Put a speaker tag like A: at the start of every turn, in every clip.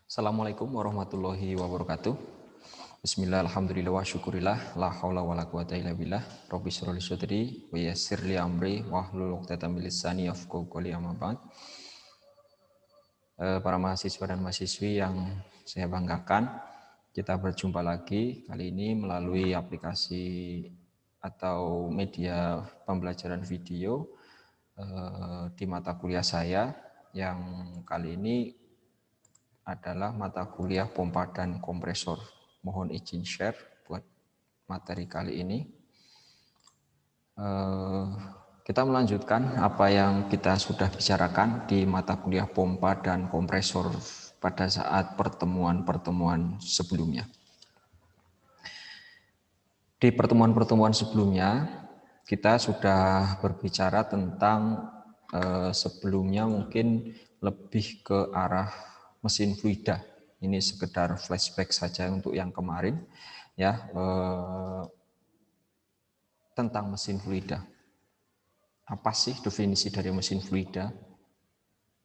A: Assalamualaikum warahmatullahi wabarakatuh. Bismillah, alhamdulillah, wa syukurillah, la haula wa la quwata illa billah. Rabbi shrah li sadri wa yassir li amri wahlul 'uqdatam min lisani yafqahu qawli, amma ba'd. Para mahasiswa dan mahasiswi yang saya banggakan, kita berjumpa lagi kali ini melalui aplikasi atau media pembelajaran video di mata kuliah saya yang kali ini adalah mata kuliah pompa dan kompresor. Mohon izin share buat materi kali ini. Kita melanjutkan apa yang kita sudah bicarakan di mata kuliah pompa dan kompresor pada saat pertemuan-pertemuan sebelumnya. Di pertemuan-pertemuan sebelumnya, kita sudah berbicara tentang sebelumnya mungkin lebih ke arah mesin fluida. Ini sekedar flashback saja untuk yang kemarin, ya, tentang mesin fluida. Apa sih definisi dari mesin fluida?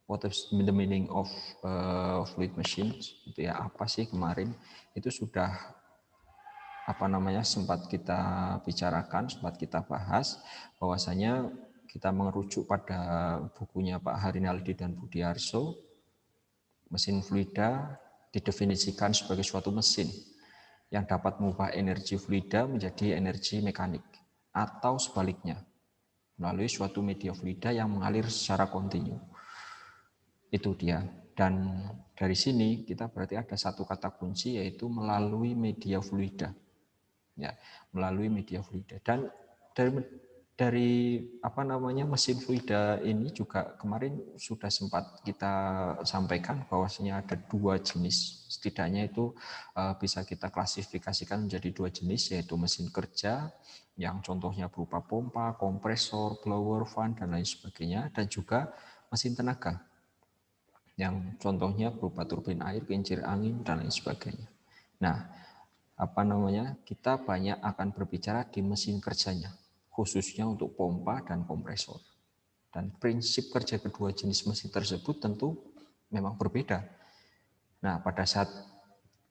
A: What is the meaning of fluid machines? Itu ya, apa sih kemarin? Itu sudah sempat kita bicarakan, sempat kita bahas bahwasanya kita merujuk pada bukunya Pak Harinaldi dan Budiarso. Mesin fluida didefinisikan sebagai suatu mesin yang dapat mengubah energi fluida menjadi energi mekanik atau sebaliknya melalui suatu media fluida yang mengalir secara kontinu. Itu dia. Dan dari sini kita berarti ada satu kata kunci, yaitu melalui media fluida. Ya, melalui media fluida. Dan dari mesin fluida ini juga kemarin sudah sempat kita sampaikan bahwasanya ada dua jenis, setidaknya itu bisa kita klasifikasikan menjadi dua jenis, yaitu mesin kerja yang contohnya berupa pompa, kompresor, blower, fan dan lain sebagainya, dan juga mesin tenaga yang contohnya berupa turbin air, kincir angin dan lain sebagainya. Nah, kita banyak akan berbicara di mesin kerjanya, khususnya untuk pompa dan kompresor. Dan prinsip kerja kedua jenis mesin tersebut tentu memang berbeda. Nah, pada saat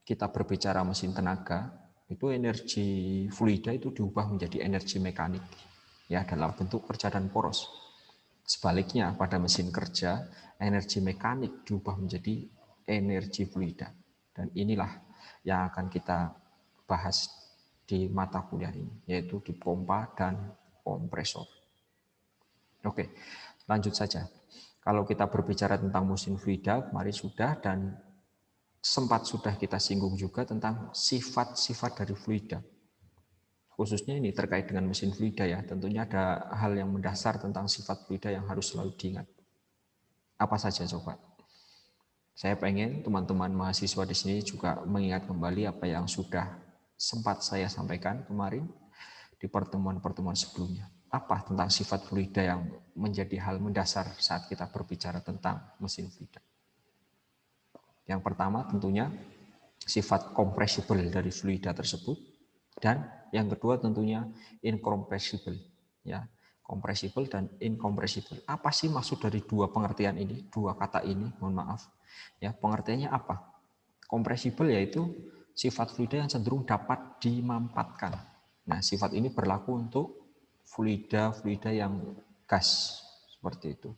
A: kita berbicara mesin tenaga, itu energi fluida itu diubah menjadi energi mekanik, ya, dalam bentuk kerja dan poros. Sebaliknya, pada mesin kerja, energi mekanik diubah menjadi energi fluida. Dan inilah yang akan kita bahas di mata kuliah ini, yaitu di pompa dan kompresor. Oke, lanjut saja. Kalau kita berbicara tentang mesin fluida, kemarin sudah, dan sempat sudah kita singgung juga tentang sifat-sifat dari fluida. Khususnya ini terkait dengan mesin fluida, ya. Tentunya ada hal yang mendasar tentang sifat fluida yang harus selalu diingat. Apa saja coba? Saya pengen teman-teman mahasiswa di sini juga mengingat kembali apa yang sudah sempat saya sampaikan kemarin di pertemuan-pertemuan sebelumnya. Apa tentang sifat fluida yang menjadi hal mendasar saat kita berbicara tentang mesin fluida? Yang pertama tentunya sifat compressible dari fluida tersebut, dan yang kedua tentunya incompressible, ya. Compressible dan incompressible. Apa sih maksud dari dua pengertian ini, dua kata ini? Mohon maaf. Ya, pengertiannya apa? Compressible yaitu sifat fluida yang cenderung dapat dimampatkan. Nah, sifat ini berlaku untuk fluida-fluida yang gas seperti itu.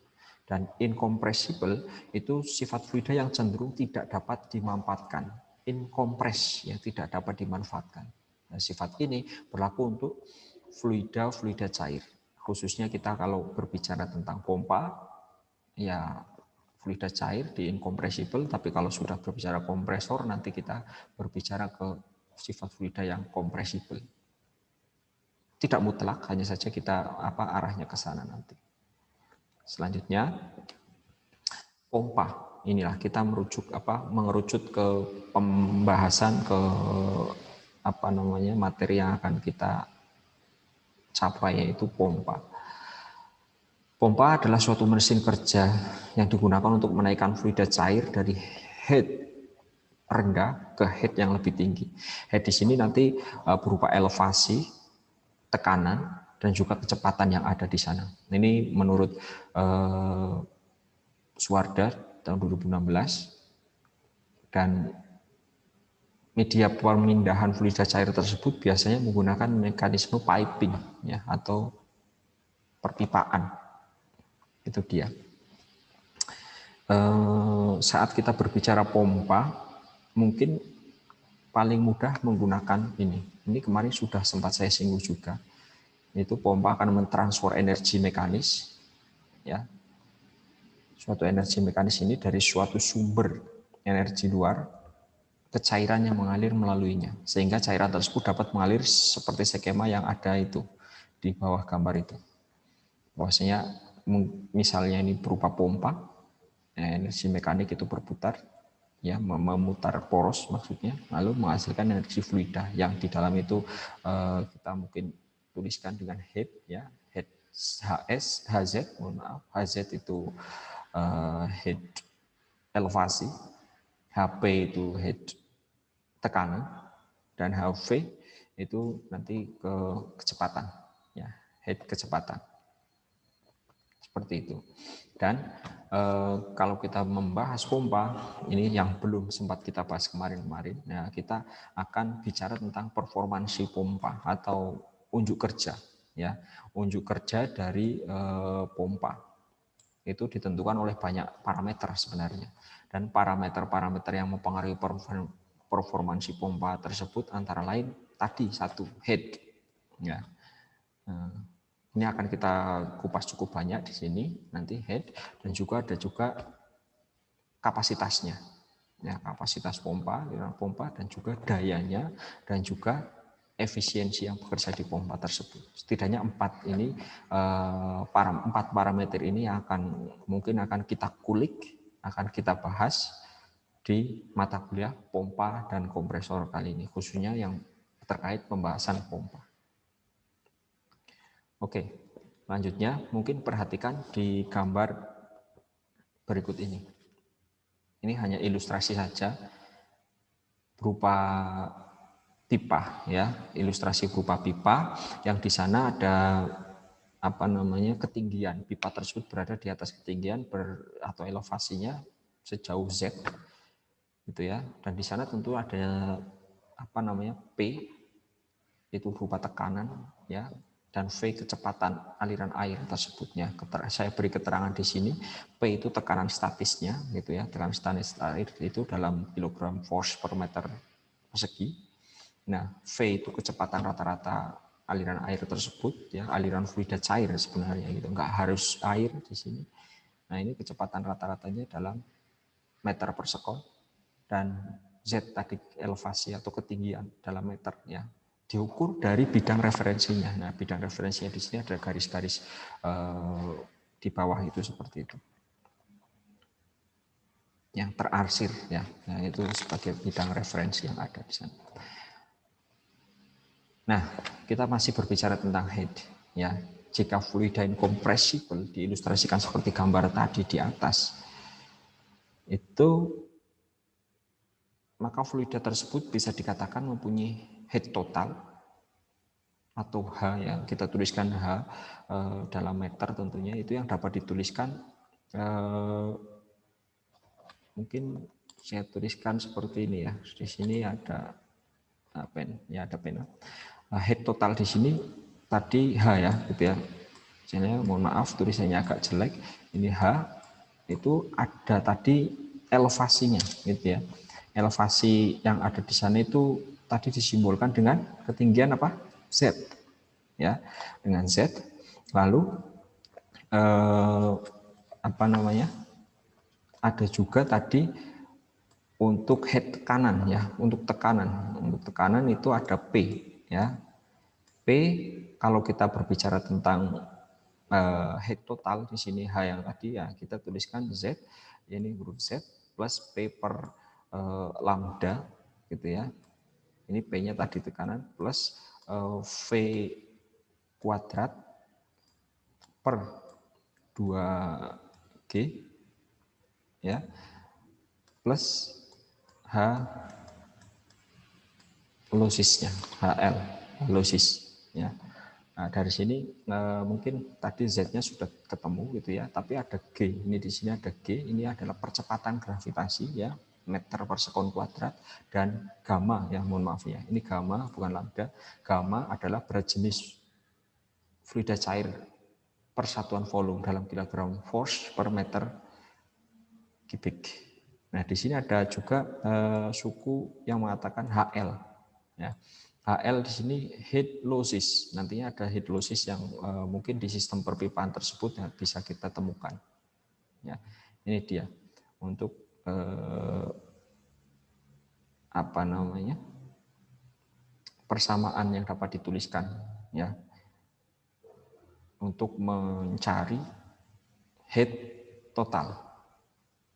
A: Dan incompressible itu sifat fluida yang cenderung tidak dapat dimampatkan, inkompres, ya, tidak dapat dimanfaatkan. Nah, sifat ini berlaku untuk fluida-fluida cair. Khususnya kita kalau berbicara tentang pompa, ya, fluida cair di incompressible, tapi kalau sudah berbicara kompresor nanti kita berbicara ke sifat fluida yang compressible. Tidak mutlak, hanya saja kita arahnya ke sana nanti. Selanjutnya pompa. Inilah kita mengerucut ke pembahasan ke materi yang akan kita capai, yaitu pompa. Pompa adalah suatu mesin kerja yang digunakan untuk menaikkan fluida cair dari head rendah ke head yang lebih tinggi. Head di sini nanti berupa elevasi, tekanan, dan juga kecepatan yang ada di sana. Ini menurut Suarda tahun 2016. Dan media pemindahan fluida cair tersebut biasanya menggunakan mekanisme piping ya, atau perpipaan. Itu dia. Saat kita berbicara pompa, mungkin paling mudah menggunakan ini. Ini kemarin sudah sempat saya singgung juga. Itu pompa akan mentransfer energi mekanis, ya. Suatu energi mekanis ini dari suatu sumber energi luar ke cairan yang mengalir melaluinya, sehingga cairan tersebut dapat mengalir seperti skema yang ada itu di bawah gambar itu. Bahwasanya misalnya ini berupa pompa, energi mekanik itu berputar, ya, memutar poros maksudnya, lalu menghasilkan energi fluida yang di dalam itu kita mungkin tuliskan dengan head, ya, head HS, HZ, mohon maaf, HZ itu head elevasi, HP itu head tekanan, dan HV itu nanti ke kecepatan, ya, head kecepatan, seperti itu. Dan kalau kita membahas pompa, ini yang belum sempat kita bahas kemarin-kemarin, ya, kita akan bicara tentang performansi pompa atau unjuk kerja, ya, unjuk kerja dari pompa itu ditentukan oleh banyak parameter sebenarnya, dan parameter-parameter yang mempengaruhi performansi pompa tersebut antara lain tadi satu head, ya. Ini akan kita kupas cukup banyak di sini nanti head, dan juga ada juga kapasitasnya, ya, kapasitas pompa, dan juga dayanya, dan juga efisiensi yang bekerja di pompa tersebut. Setidaknya empat parameter ini mungkin akan kita kulik, akan kita bahas di mata kuliah pompa dan kompresor kali ini, khususnya yang terkait pembahasan pompa. Oke, selanjutnya mungkin perhatikan di gambar berikut ini. Ini hanya ilustrasi saja berupa pipa, ya, ilustrasi berupa pipa yang di sana ada ketinggian. Pipa tersebut berada di atas ketinggian atau elevasinya sejauh Z, gitu ya. Dan di sana tentu ada P itu berupa tekanan, ya, dan V kecepatan aliran air tersebutnya. Saya beri keterangan di sini, P itu tekanan statisnya, gitu ya. Tekanan statis air itu dalam kilogram force per meter persegi. Nah, V itu kecepatan rata-rata aliran air tersebut, ya, aliran fluida cair sebenarnya, gitu. Nggak harus air di sini. Nah, ini kecepatan rata-ratanya dalam meter per sekon, dan Z tadi elevasi atau ketinggian dalam meter, ya, diukur dari bidang referensinya. Nah, bidang referensinya di sini ada garis-garis di bawah itu seperti itu, yang terarsir, ya. Nah, itu sebagai bidang referensi yang ada di sana. Nah, kita masih berbicara tentang head, ya. Jika fluida incompressible diilustrasikan seperti gambar tadi di atas, itu maka fluida tersebut bisa dikatakan mempunyai head total atau H, yang kita tuliskan H dalam meter tentunya, itu yang dapat dituliskan mungkin saya tuliskan seperti ini, ya. Di sini ada pen, ya, ada pena. Head total di sini tadi H, ya, gitu ya. Saya mohon maaf tulisannya agak jelek. Ini H itu ada tadi elevasinya, gitu ya. Elevasi yang ada di sana itu tadi disimbolkan dengan ketinggian apa? Z, ya, dengan Z. Lalu ada juga tadi untuk head tekanan, ya, untuk tekanan itu ada P, ya. P kalau kita berbicara tentang head total di sini H yang tadi, ya, kita tuliskan Z, ini huruf Z plus P per lambda, gitu ya. Ini P-nya tadi tekanan plus V kuadrat per 2G, ya, plus H losisnya, HL losis, ya. Nah, dari sini mungkin tadi Z-nya sudah ketemu, gitu ya, tapi ada G. Ini di sini ada G, ini adalah percepatan gravitasi, ya. meter per sekon kuadrat, dan gamma, ya mohon maaf ya, ini gamma bukan lambda. Gamma adalah berat jenis fluida cair per satuan volume dalam kilogram force per meter kubik. Nah, di sini ada juga suku yang mengatakan HL. Ya. HL di sini head losses. Nantinya ada head losses yang mungkin di sistem perpipaan tersebut ya, bisa kita temukan. Ya, ini dia untuk apa namanya, persamaan yang dapat dituliskan, ya, untuk mencari head total,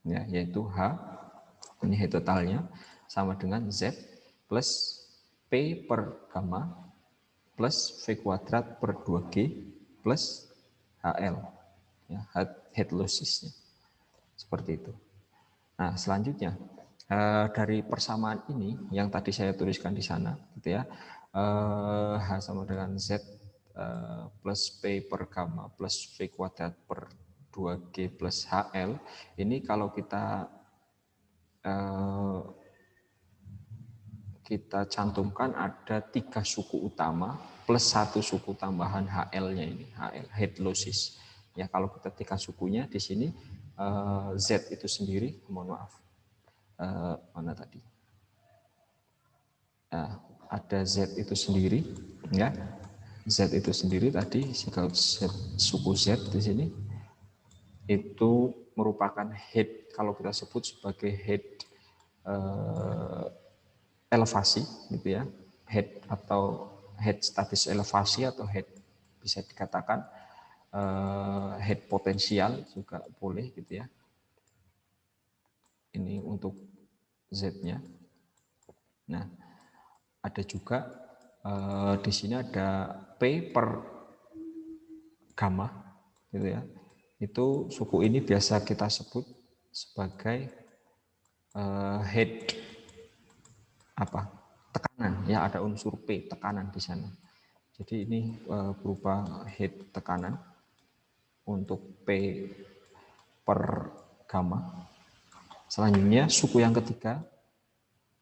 A: ya, yaitu H, ini head totalnya sama dengan Z plus P per gamma plus V kuadrat per 2G plus HL, ya, head lossesnya, seperti itu. Nah, selanjutnya dari persamaan ini yang tadi saya tuliskan di sana, gitu ya, H sama dengan Z plus P per gamma plus V kuadrat per 2G plus HL, ini kalau kita cantumkan ada 3 suku utama plus 1 suku tambahan HL-nya ini, HL, head losses. Ya, kalau kita 3 sukunya di sini Z itu sendiri, mohon maaf, mana tadi? Ada Z itu sendiri, ya. Z itu sendiri tadi, suku Z di sini itu merupakan head, kalau kita sebut sebagai head elevasi, gitu ya, head atau head status elevasi atau head bisa dikatakan head potensial juga boleh, gitu ya. Ini untuk Z-nya. Nah, ada juga di sini ada P per gamma, gitu ya. Itu suku ini biasa kita sebut sebagai head apa? Tekanan, ya, ada unsur P, tekanan di sana. Jadi ini berupa head tekanan untuk P per gamma. Selanjutnya suku yang ketiga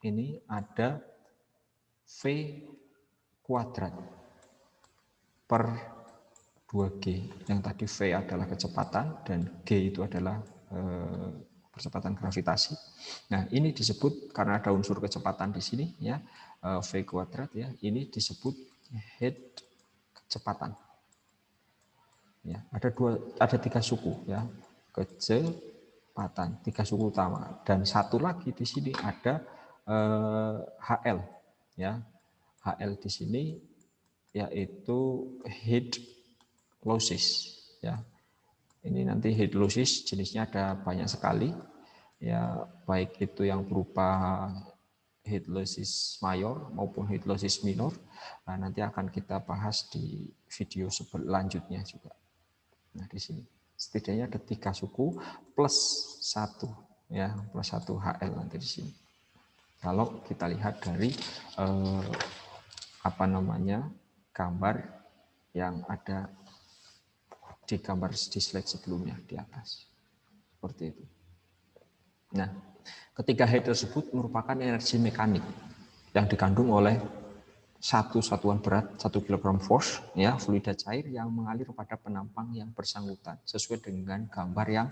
A: ini ada V kuadrat per 2G. Yang tadi V adalah kecepatan dan G itu adalah percepatan gravitasi. Nah, ini disebut karena ada unsur kecepatan di sini, ya, V kuadrat, ya, ini disebut head kecepatan. Ya, ada 3 suku, ya, kecepatan, 3 suku utama, dan satu lagi di sini ada HL, ya, HL di sini yaitu head losses, ya. Ini nanti head losses jenisnya ada banyak sekali, ya, baik itu yang berupa head losses mayor maupun head losses minor. Nah, nanti akan kita bahas di video selanjutnya juga. Nah, di sini setidaknya ada 3 suku plus 1, ya, plus 1 HL nanti di sini. Kalau kita lihat dari apa namanya, gambar yang ada di gambar di slide sebelumnya di atas, seperti itu. Nah, ketiga head tersebut merupakan energi mekanik yang dikandung oleh satu satuan berat 1 kg force, ya, fluida cair yang mengalir pada penampang yang bersangkutan sesuai dengan gambar yang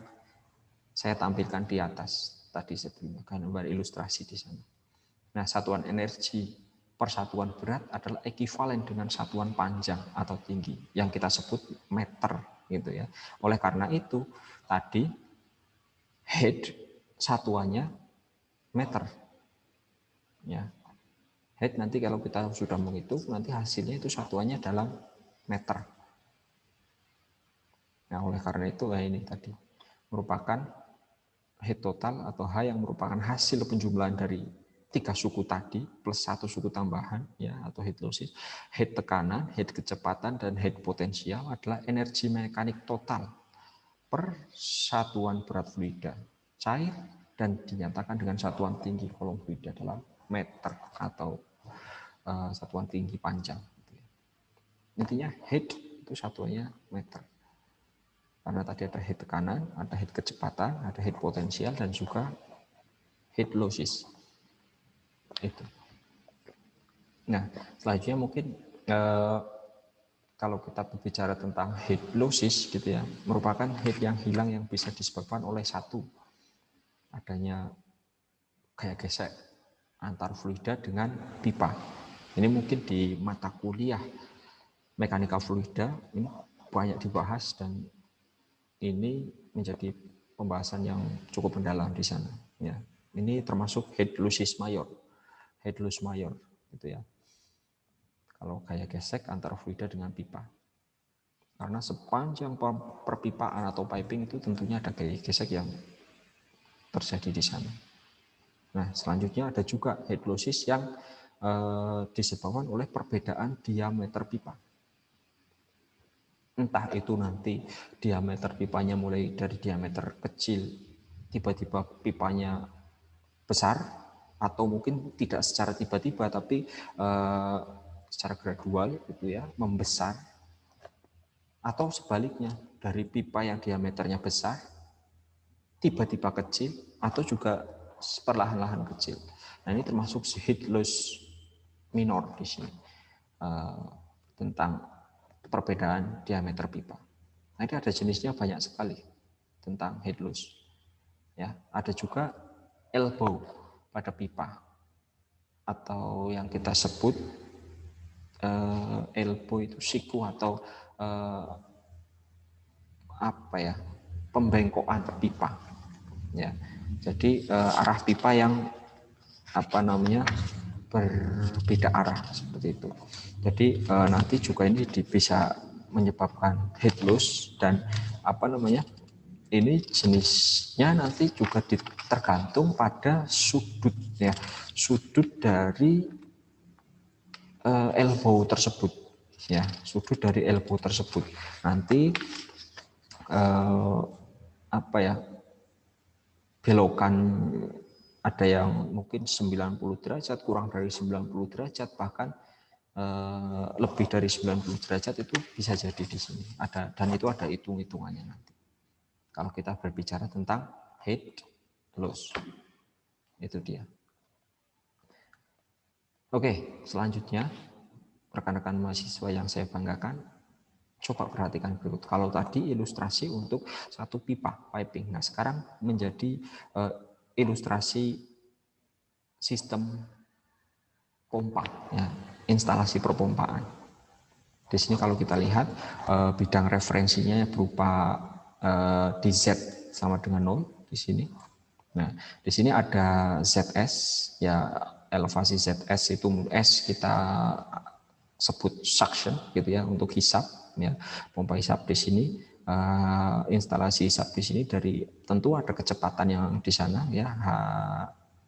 A: saya tampilkan di atas tadi sebelumnya, gambar ilustrasi di sana. Nah, satuan energi per satuan berat adalah ekivalen dengan satuan panjang atau tinggi yang kita sebut meter, gitu ya. Oleh karena itu tadi head satuannya meter, ya. Head nanti kalau kita sudah menghitung nanti hasilnya itu satuannya dalam meter. Nah, oleh karena itu ini tadi merupakan head total atau H yang merupakan hasil penjumlahan dari 3 suku tadi plus 1 suku tambahan, ya, atau head losses. Head tekanan, head kecepatan, dan head potensial adalah energi mekanik total per satuan berat fluida cair dan dinyatakan dengan satuan tinggi kolom fluida dalam meter atau satuan tinggi panjang. Intinya head itu satuannya meter. Karena tadi ada head tekanan, ada head kecepatan, ada head potensial, dan juga head losses. Itu. Nah, selanjutnya mungkin kalau kita berbicara tentang head losses gitu ya, merupakan head yang hilang yang bisa disebabkan oleh satu, adanya gaya gesek antar fluida dengan pipa. Ini mungkin di mata kuliah mekanika fluida ini banyak dibahas dan ini menjadi pembahasan yang cukup mendalam di sana. Ya, ini termasuk head losses mayor, head loss mayor, gitu ya. Kalau gaya gesek antara fluida dengan pipa. Karena sepanjang perpipaan atau piping itu tentunya ada gaya gesek yang terjadi di sana. Nah, selanjutnya ada juga head losses yang disebabkan oleh perbedaan diameter pipa. Entah itu nanti diameter pipanya mulai dari diameter kecil, tiba-tiba pipanya besar, atau mungkin tidak secara tiba-tiba, tapi secara gradual gitu ya, membesar, atau sebaliknya dari pipa yang diameternya besar, tiba-tiba kecil, atau juga perlahan-lahan kecil. Nah, ini termasuk head loss minor di sini tentang perbedaan diameter pipa. Nah, ini ada jenisnya banyak sekali tentang head loss. Ya, ada juga elbow pada pipa atau yang kita sebut elbow itu siku atau apa ya, pembengkokan pipa. Ya, jadi arah pipa yang apa namanya berbeda arah seperti itu. Jadi nanti juga ini bisa menyebabkan head loss dan apa namanya ini jenisnya nanti juga tergantung pada sudut ya, sudut dari elbow tersebut ya, sudut dari elbow tersebut nanti apa ya, belokan ada yang mungkin 90 derajat, kurang dari 90 derajat, bahkan lebih dari 90 derajat itu bisa jadi di sini. Ada, dan itu ada hitung-hitungannya nanti. Kalau kita berbicara tentang head loss. Itu dia. Oke, selanjutnya rekan-rekan mahasiswa yang saya banggakan, coba perhatikan berikut. Kalau tadi ilustrasi untuk satu pipa piping. Nah, sekarang menjadi ilustrasi sistem pompa, ya, instalasi perpompaan. Di sini kalau kita lihat bidang referensinya berupa dz sama dengan 0 di sini. Nah, di sini ada ZS, ya elevasi ZS itu S kita sebut suction gitu ya untuk hisap, ya pompa hisap di sini. Instalasi hisap di sini dari tentu ada kecepatan yang di sana ya,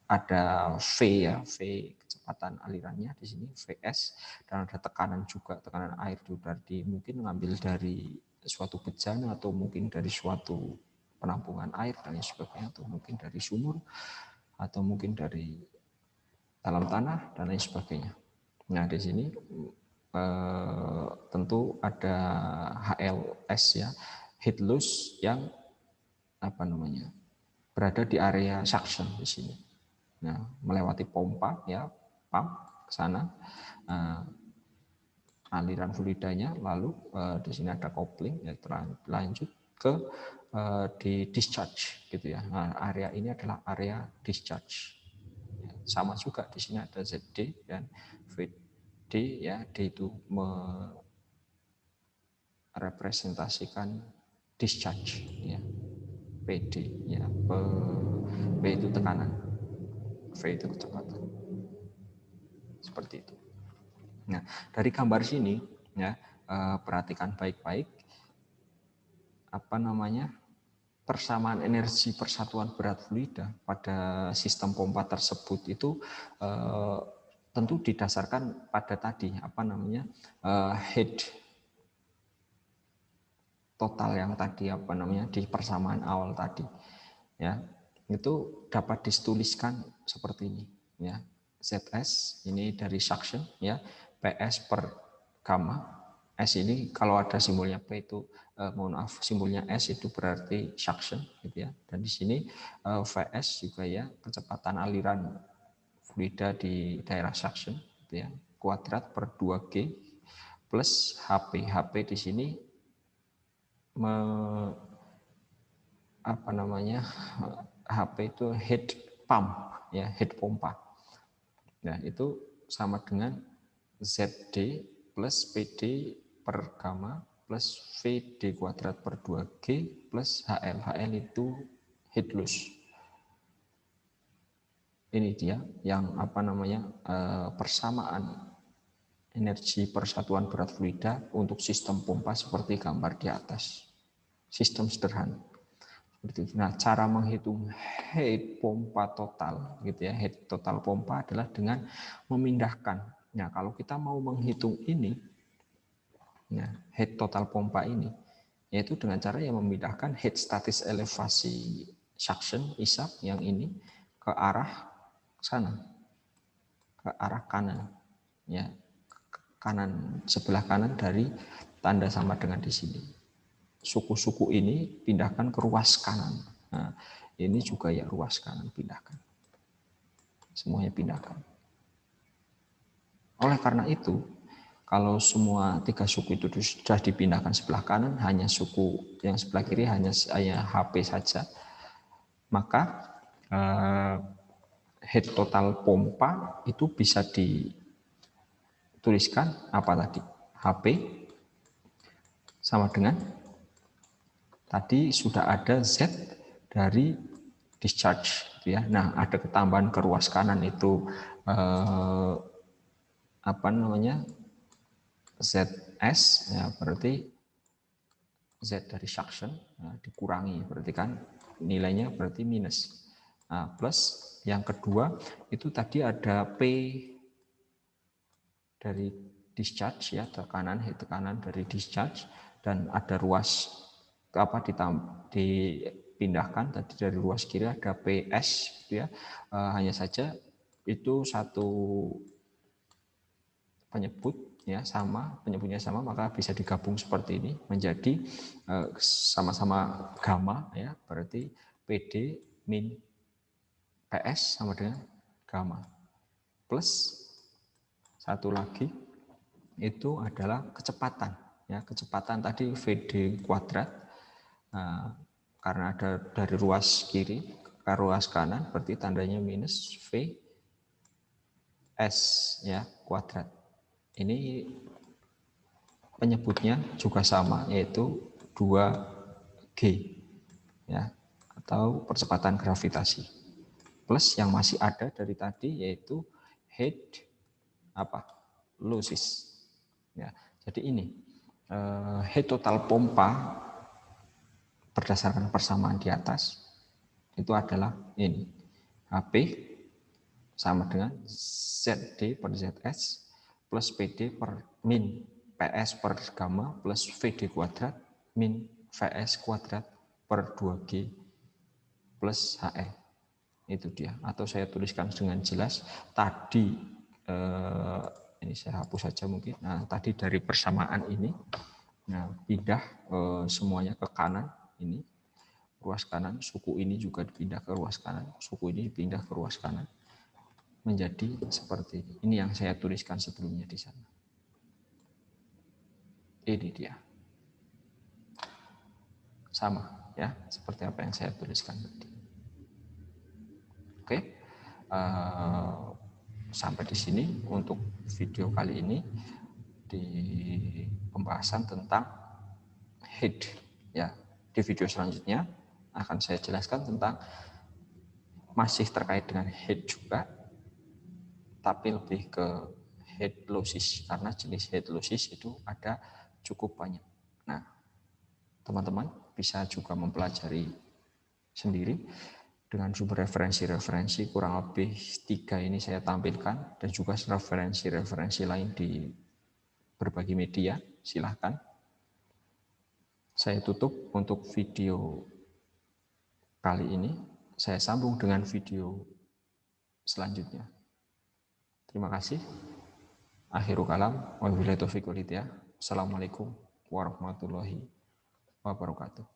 A: ada V ya, V kecepatan alirannya di sini VS, dan ada tekanan juga, tekanan air itu dari mungkin mengambil dari suatu bejana atau mungkin dari suatu penampungan air dan sebagainya, atau mungkin dari sumur atau mungkin dari dalam tanah dan lain sebagainya. Nah, di sini tentu ada HLS ya, head loss yang apa namanya berada di area suction di sini. Nah, melewati pompa ya, pump ke sana, aliran fluidanya, lalu di sini ada coupling ya, lanjut ke di discharge gitu ya. Nah, area ini adalah area discharge. Ya, sama juga di sini ada ZD dan VD ya, D itu merepresentasikan discharge ya. PD ya, P itu tekanan, V itu kecepatan. Seperti itu. Nah, dari gambar sini ya, perhatikan baik-baik apa namanya persamaan energi persatuan berat fluida pada sistem pompa tersebut itu tentu didasarkan pada tadi apa namanya head total yang tadi apa namanya di persamaan awal tadi ya, itu dapat dituliskan seperti ini ya. ZS ini dari suction ya, PS per gamma S ini kalau ada simbolnya P itu mohon maaf, simbolnya S itu berarti suction gitu ya. Dan di sini VS juga ya, kecepatan aliran fluida di daerah suction gitu ya, kuadrat per 2G plus HP. HP di sini apa namanya, HP itu head pump ya, head pompa. Nah, itu sama dengan ZD plus PD per gamma plus VD kuadrat per 2G plus HL. HL itu head loss. Ini dia yang apa namanya, persamaan energi persatuan berat fluida untuk sistem pompa seperti gambar di atas. Sistem sederhana. Nah, cara menghitung head pompa total gitu ya, head total pompa adalah dengan memindahkan. Nah, kalau kita mau menghitung ini, nah, head total pompa ini, yaitu dengan cara yang memindahkan head statis elevasi suction ISAP yang ini ke arah sana, ke arah kanan, ya, kanan, sebelah kanan dari tanda sama dengan di sini. Suku-suku ini pindahkan ke ruas kanan. Nah, ini juga ya ruas kanan pindahkan. Semuanya pindahkan. Oleh karena itu, kalau semua 3 suku itu sudah dipindahkan sebelah kanan, hanya suku yang sebelah kiri hanya HP saja, maka head total pompa itu bisa dituliskan apa tadi? HP sama dengan tadi sudah ada Z dari discharge, gitu ya. Nah, ada ketambahan ke ruas kanan itu apa namanya, ZS, ya, berarti Z dari suction, nah, dikurangi, berarti kan nilainya berarti minus. Nah, plus yang kedua itu tadi ada P dari discharge ya, tekanan dari discharge, dan ada ruas apa dipindahkan tadi dari ruas kiri ada PS gitu ya. Hanya saja itu satu penyebut ya, sama, penyebutnya sama, maka bisa digabung seperti ini menjadi sama-sama gamma ya, berarti PD min PS sama dengan gamma, plus satu lagi itu adalah kecepatan ya, kecepatan tadi VD kuadrat. Nah, karena ada dari ruas kiri ke ruas kanan berarti tandanya minus V S ya kuadrat. Ini penyebutnya juga sama, yaitu 2G ya, atau percepatan gravitasi, plus yang masih ada dari tadi yaitu head apa losses ya. Jadi ini head total pompa berdasarkan persamaan di atas itu adalah ini, HP sama dengan ZD per ZS plus PD per min PS per gamma plus VD kuadrat min VS kuadrat per 2G plus HL. Itu dia. Atau saya tuliskan dengan jelas tadi, ini saya hapus saja mungkin. Nah, tadi dari persamaan ini, nah, pindah semuanya ke kanan ini, ruas kanan, suku ini juga dipindah ke ruas kanan, suku ini dipindah ke ruas kanan, menjadi seperti ini. Ini yang saya tuliskan sebelumnya di sana. Ini dia. Sama ya, seperti apa yang saya tuliskan tadi. Oke. Sampai di sini untuk video kali ini di pembahasan tentang head ya. Di video selanjutnya akan saya jelaskan tentang masih terkait dengan head juga, tapi lebih ke head losses, karena jenis head losses itu ada cukup banyak. Nah, teman-teman bisa juga mempelajari sendiri dengan sumber referensi-referensi, kurang lebih 3 ini saya tampilkan, dan juga referensi-referensi lain di berbagai media. Silahkan. Saya tutup untuk video kali ini. Saya sambung dengan video selanjutnya. Terima kasih. Akhirul kalam. Wabillahi taufiq wal hidayah. Assalamualaikum warahmatullahi wabarakatuh.